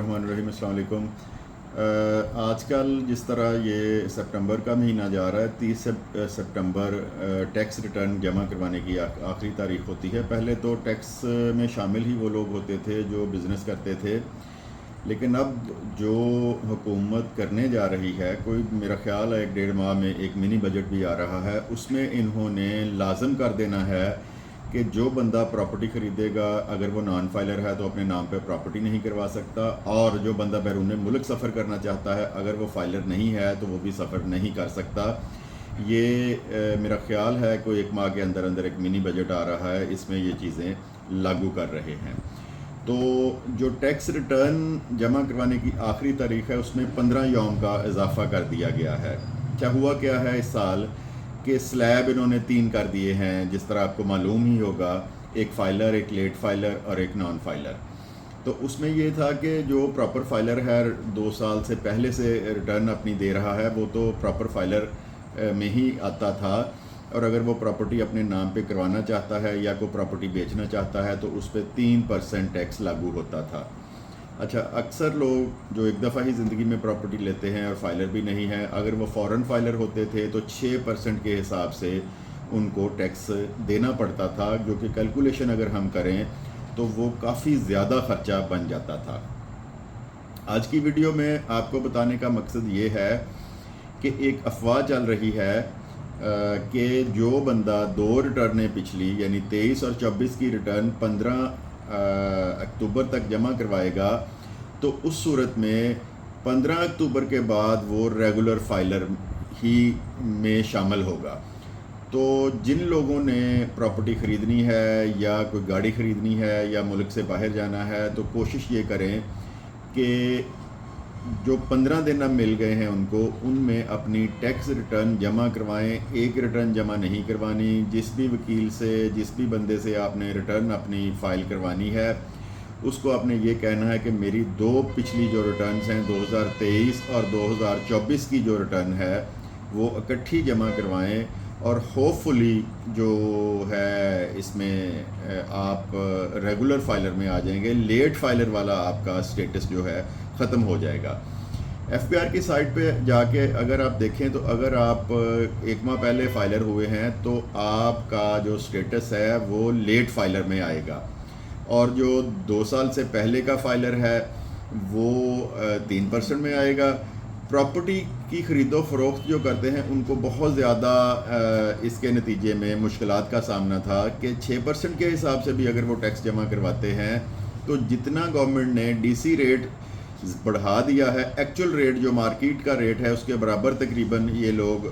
बिस्मिल्लाहिर्रहमानिर्रहीम। अस्सलाम वालेकुम। आजकल जिस तरह ये सितंबर का महीना जा रहा है, 30 सितंबर टैक्स रिटर्न जमा करवाने की आखिरी तारीख होती है। पहले तो टैक्स में शामिल ही वो लोग होते थे जो बिज़नेस करते थे, लेकिन अब जो हुकूमत करने जा रही है, कोई मेरा ख्याल है 1-1.5 माह में एक मिनी बजट भी आ रहा है, उसमें इन्होंने लाजम कर देना है कि जो बंदा प्रॉपर्टी ख़रीदेगा, अगर वो नॉन फाइलर है तो अपने नाम पे प्रॉपर्टी नहीं करवा सकता, और जो बंदा बैरून मुल्क सफ़र करना चाहता है, अगर वो फाइलर नहीं है तो वो भी सफ़र नहीं कर सकता। ये मेरा ख्याल है कोई 1 माह के अंदर अंदर एक मिनी बजट आ रहा है, इसमें ये चीज़ें लागू कर रहे हैं। तो जो टैक्स रिटर्न जमा करवाने की आखिरी तारीख़ है, उसमें 15 यौम का इजाफ़ा कर दिया गया है। क्या हुआ क्या है इस साल कि स्लैब इन्होंने 3 कर दिए हैं, जिस तरह आपको मालूम ही होगा, एक फ़ाइलर, एक लेट फ़ाइलर और एक नॉन फ़ाइलर। तो उसमें ये था कि जो प्रॉपर फ़ाइलर है, 2 साल से पहले से रिटर्न अपनी दे रहा है, वो तो प्रॉपर फ़ाइलर में ही आता था, और अगर वो प्रॉपर्टी अपने नाम पे करवाना चाहता है या कोई प्रॉपर्टी बेचना चाहता है तो उस पर 3% टैक्स लागू होता था। अच्छा, अक्सर लोग जो एक दफ़ा ही ज़िंदगी में प्रॉपर्टी लेते हैं और फाइलर भी नहीं है, अगर वो फ़ॉरेन फाइलर होते थे तो 6% के हिसाब से उनको टैक्स देना पड़ता था, जो कि कैलकुलेशन अगर हम करें तो वो काफ़ी ज़्यादा ख़र्चा बन जाता था। आज की वीडियो में आपको बताने का मकसद ये है कि एक अफवाह चल रही है कि जो बंदा 2 रिटर्नें पिछली यानी 23 और 24 की रिटर्न 15 अक्टूबर तक जमा करवाएगा, तो उस सूरत में 15 अक्टूबर के बाद वो रेगुलर फाइलर ही में शामिल होगा। तो जिन लोगों ने प्रॉपर्टी ख़रीदनी है या कोई गाड़ी ख़रीदनी है या मुल्क से बाहर जाना है, तो कोशिश ये करें कि जो 15 दिन अब मिल गए हैं उनको, उनमें अपनी टैक्स रिटर्न जमा करवाएं। एक रिटर्न जमा नहीं करवानी। जिस भी वकील से, जिस भी बंदे से आपने रिटर्न अपनी फ़ाइल करवानी है, उसको आपने ये कहना है कि मेरी 2 पिछली जो रिटर्न्स हैं, 2023 और 2024 की जो रिटर्न है, वो इकट्ठी जमा करवाएं, और होपफुली जो है इसमें आप रेगुलर फाइलर में आ जाएंगे। लेट फाइलर वाला आपका स्टेटस जो है ख़त्म हो जाएगा। FBR की साइट पे जाके अगर आप देखें तो अगर आप 1 माह पहले फाइलर हुए हैं तो आपका जो स्टेटस है वो लेट फाइलर में आएगा, और जो 2 साल से पहले का फाइलर है वो 3% में आएगा। प्रॉपर्टी की ख़रीदो फ़रोख्त जो करते हैं उनको बहुत ज़्यादा इसके नतीजे में मुश्किलात का सामना था कि 6% के हिसाब से भी अगर वो टैक्स जमा करवाते हैं तो जितना गवर्नमेंट ने DC रेट बढ़ा दिया है, एक्चुअल रेट जो मार्केट का रेट है उसके बराबर तकरीबन ये लोग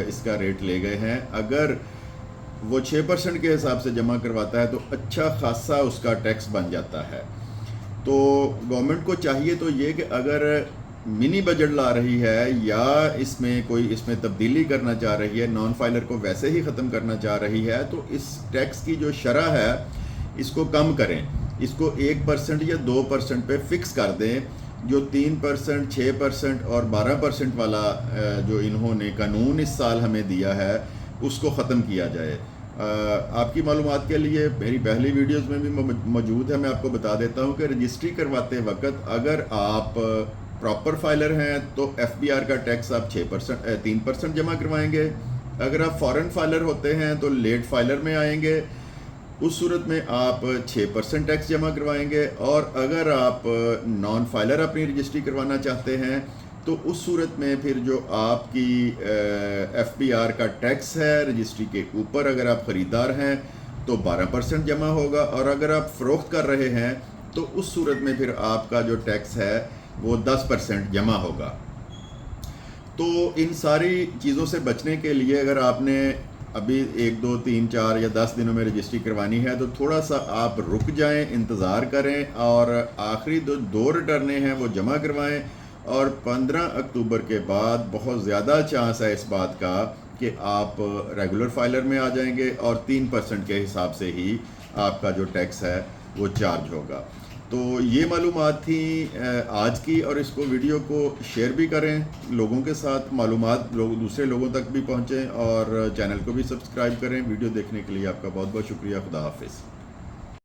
इसका रेट ले गए हैं। अगर वो 6% के हिसाब से जमा करवाता है तो अच्छा खासा उसका टैक्स बन जाता है। तो गवर्नमेंट को चाहिए तो ये कि अगर मिनी बजट ला रही है या इसमें तब्दीली करना चाह रही है, नॉन फाइलर को वैसे ही ख़त्म करना चाह रही है, तो इस टैक्स की जो शरह है इसको कम करें। इसको 1% या 2% पे फिक्स कर दें। जो 3%, 6% और 12% वाला जो इन्होंने कानून इस साल हमें दिया है, उसको ख़त्म किया जाए। आपकी मालूमात के लिए मेरी पहली वीडियोस में भी मौजूद है, मैं आपको बता देता हूँ कि रजिस्ट्री करवाते वक्त अगर आप प्रॉपर फाइलर हैं तो FBR का टैक्स आप 3% जमा करवाएंगे। अगर आप फॉरेन फाइलर होते हैं तो लेट फाइलर में आएंगे, उस सूरत में आप 6% टैक्स जमा करवाएंगे। और अगर आप नॉन फाइलर अपनी रजिस्ट्री करवाना चाहते हैं तो उस सूरत में फिर जो आपकी FBR का टैक्स है रजिस्ट्री के ऊपर, अगर आप ख़रीदार हैं तो 12% जमा होगा, और अगर आप फ़रोख्त कर रहे हैं तो उस सूरत में फिर आपका जो टैक्स है वो 10% जमा होगा। तो इन सारी चीज़ों से बचने के लिए अगर आपने अभी 1, 2, 3, 4 या 10 दिनों में रजिस्ट्री करवानी है तो थोड़ा सा आप रुक जाएं, इंतज़ार करें, और आखिरी 2 रिटर्नें हैं वो जमा करवाएं। और 15 अक्टूबर के बाद बहुत ज़्यादा चांस है इस बात का कि आप रेगुलर फाइलर में आ जाएंगे, और 3% के हिसाब से ही आपका जो टैक्स है वो चार्ज होगा। तो ये मालूमात थी आज की, और इसको वीडियो को शेयर भी करें लोगों के साथ, मालूमात दूसरे लोगों तक भी पहुँचें, और चैनल को भी सब्सक्राइब करें। वीडियो देखने के लिए आपका बहुत बहुत शुक्रिया। खुदा हाफिज़।